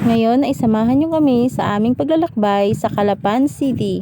Ngayon ay samahan niyo kami sa aming paglalakbay sa Calapan City.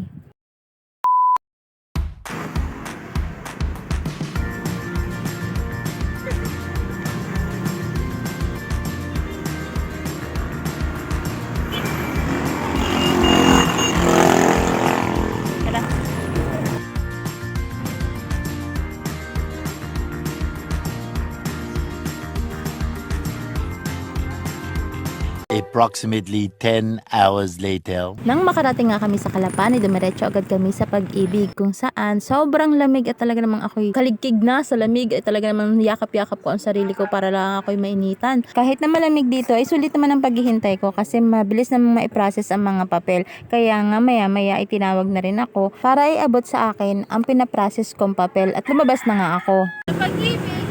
Approximately 10 hours later. Nang makarating nga kami sa Calapan, ay dumiretso agad kami sa Pag-ibig kung saan sobrang lamig at talaga namang ako'y kaligkig na sa lamig ay talaga namang yakap-yakap ko ang sarili ko para lang ako'y mainitan. Kahit na malamig dito ay sulit naman ang paghihintay ko kasi mabilis namang maiprocess ang mga papel. Kaya nga maya-maya ay tinawag na rin ako para iabot sa akin ang pinaprocess kong papel at lumabas na nga ako. Pag-ibig,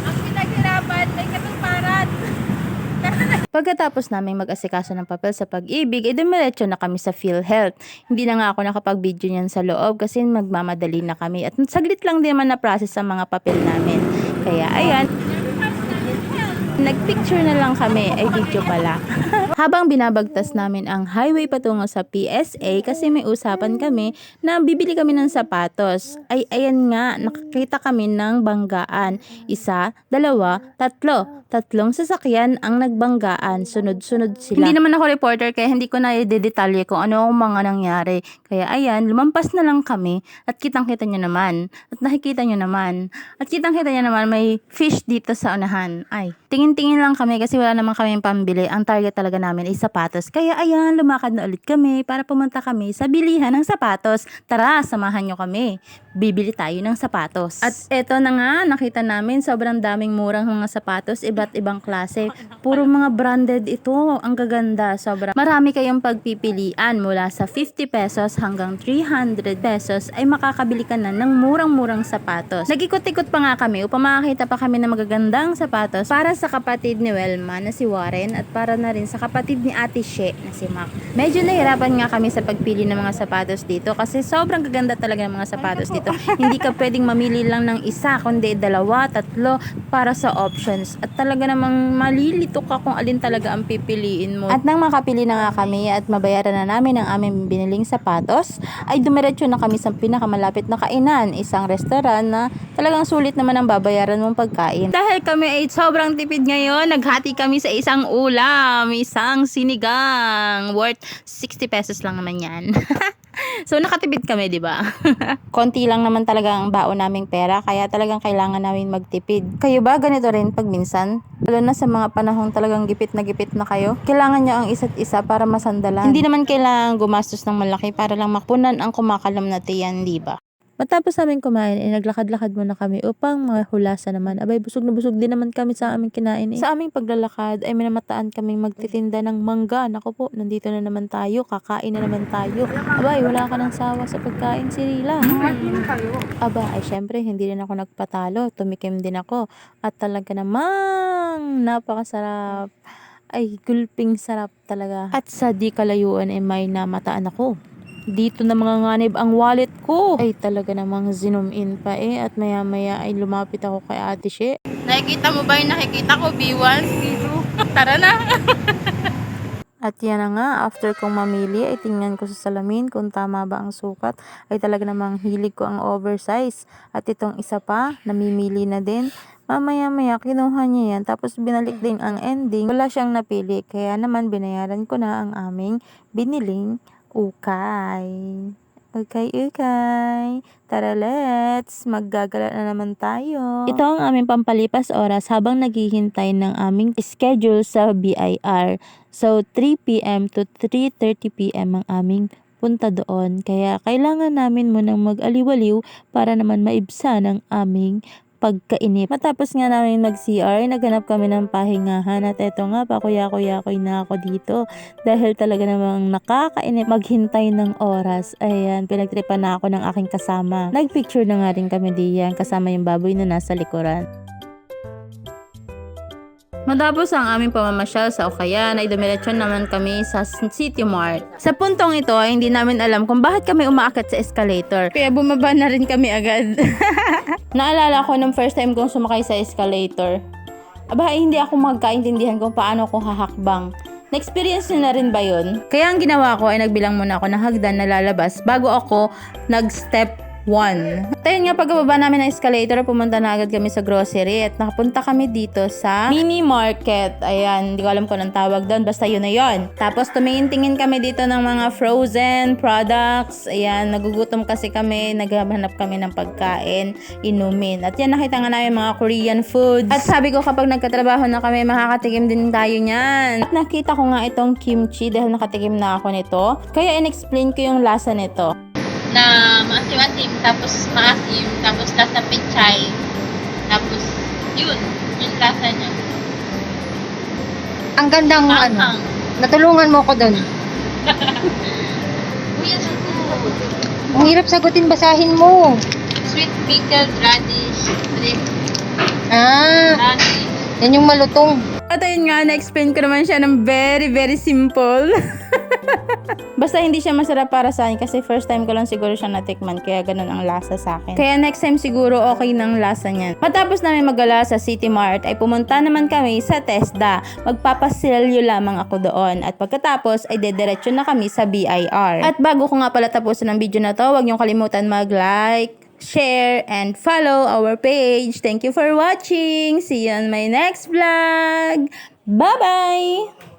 ang pinaghirapan may katuparan. Pagkatapos namin mag-asikaso ng papel sa Pag-ibig, ay dumiretso na kami sa PhilHealth. Hindi na nga ako nakapag-video niyan sa loob kasi magmamadali na kami at saglit lang din naman na-process ang mga papel namin. Kaya ayan, nagpicture na lang kami, ay video pala. Habang binabagtas namin ang highway patungo sa PSA kasi may usapan kami na bibili kami ng sapatos. Ay ayan nga, nakakita kami ng banggaan. Isa, dalawa, tatlo. Tatlong sasakyan ang nagbanggaan. Sunod-sunod sila. Hindi naman ako reporter kaya hindi ko na i-detalye kung ano ang mga nangyari. Kaya ayan, lumampas na lang kami at kitang-kita nyo naman. At nakikita nyo naman. At kitang-kita nyo naman may fish dito sa unahan. Ay, tingin-tingin lang kami kasi wala naman kami pambili. Ang target talaga namin ay sapatos. Kaya ayan, lumakad na ulit kami para pumunta kami sa bilihan ng sapatos. Tara, samahan nyo kami. Bibili tayo ng sapatos. At eto na nga, nakita namin sobrang daming murang mga sapatos, iba't ibang klase. Puro mga branded ito. Ang gaganda. Sobrang marami kayong pagpipilian mula sa 50 pesos hanggang 300 pesos ay makakabili ka na ng murang-murang sapatos. Nag-ikot-ikot pa nga kami upang makakita pa kami ng magagandang sapatos para sa kapatid ni Welma na si Warren at para na rin sa kapatid ni Ate She na si Mac. Medyo nahirapan nga kami sa pagpili ng mga sapatos dito kasi sobrang gaganda talaga ng mga sapatos dito. Hindi ka pwedeng mamili lang ng isa kundi dalawa, tatlo para sa options. At talaga namang malilito ka kung alin talaga ang pipiliin mo. At nang makapili na nga kami at mabayaran na namin ang aming biniling sapatos, ay dumiretso na kami sa pinakamalapit na kainan, isang restaurant na talagang sulit naman ang babayaran mong pagkain. Dahil kami ay sobrang tipid ngayon, naghati kami sa isang ulam, isang sinigang, worth 60 pesos lang naman yan. So nakatipid kami, 'di ba? Konti lang naman talaga ang baon naming pera, kaya talagang kailangan namin magtipid. Kayo ba ganito rin pag minsan? Lalo na sa mga panahong talagang gipit na kayo. Kailangan nyo ang isa't isa para masandalan. Hindi naman kailangan gumastos ng malaki para lang mapunan ang kumakalam na tiyan, 'di ba? Matapos namin kumain, naglakad-lakad muna kami upang mahulasan naman. Abay, busog na busog din naman kami sa aming kinain. Sa aming paglalakad ay minamataan kaming magtitinda ng mangga. Naku po, nandito na naman tayo, kakain na naman tayo. Abay, wala ka ng sawa sa pagkain, si Rila. Aba, ay syempre, hindi rin ako nagpatalo. Tumikim din ako. At talaga namang napakasarap. Ay, gulping sarap talaga. At sa di kalayuan ay may namataan ako. Dito na mga nganib ang wallet ko. Ay talaga namang zoom in pa at maya maya ay lumapit ako kay Ate She. Nakikita mo ba yung nakikita ko? B1, B2. Tara na. At yan na nga, after kong mamili ay tingnan ko sa salamin kung tama ba ang sukat. Ay talaga namang hilig ko ang oversize. At itong isa pa, namimili na din. Mamaya-maya kinuha niya yan tapos binalik din ang ending. Wala siyang napili kaya naman binayaran ko na ang aming biniling ukay. Ukay. Tara, let's. Maggagala na naman tayo. Ito ang aming pampalipas oras habang naghihintay ng aming schedule sa BIR. So, 3 p.m. to 3:30 p.m. ang aming punta doon. Kaya kailangan namin munang mag-aliwaliw para naman maibsan ang aming pagkainip. Matapos nga namin mag-CR, naghanap kami ng pahingahan at eto nga, pakuya-kuya-kuy na ako dito dahil talaga namang nakakainip maghintay ng oras. Ayan, pinagtripan na ako ng aking kasama. Nagpicture na nga rin kami diyan kasama yung baboy na nasa likuran. Matapos ang aming pamamasyal sa Ukayan ay dumiretso naman kami sa City Mart. Sa puntong ito ay hindi namin alam kung bakit kami umaakyat sa escalator. Kaya bumaba na rin kami agad. Naalala ko nung first time kong sumakay sa escalator. Aba, hindi ako magkaintindihan kung paano ko hahakbang. Na-experience nyo na rin ba yun? Kaya ang ginawa ko ay nagbilang muna ako ng hagdan na lalabas bago ako nag-step 1. At ayun nga, pagkababa namin ng escalator, pumunta na agad kami sa grocery at nakapunta kami dito sa mini market. Ayan, hindi ko alam kung anong tawag doon, basta yun na yun. Tapos tumingin-tingin kami dito ng mga frozen products. Ayan, nagugutom kasi kami, naghahanap kami ng pagkain, inumin. At yan, nakita nga namin mga Korean foods. At sabi ko, kapag nagkatrabaho na kami, makakatikim din tayo niyan. At nakita ko nga itong kimchi dahil nakatikim na ako nito. Kaya in-explain ko yung lasa nito. Na maasim-asim, tapos maasim, tapos lasa pechay. Tapos, yun. Yung lasa niya. Ang gandang Maanghang. natulungan mo ko doon. Kuya, sagot. Ang hirap sagutin, basahin mo. Sweet pickled radish. Ah, Radish. yan yung malutong. At ayun nga, na-explain ko naman siya ng very, very simple. Basta hindi siya masarap para sa akin kasi first time ko lang siguro siya natikman kaya ganun ang lasa sa akin. Kaya next time siguro okay ng lasa niyan. Matapos namin magala sa City Mart ay pumunta naman kami sa TESDA. Magpapasilyo lamang ako doon at pagkatapos ay dediretso na kami sa BIR. At bago ko nga pala tapusin ang video na to, huwag niyong kalimutan mag-like, share, and follow our page. Thank you for watching. See you on my next vlog. Bye-bye!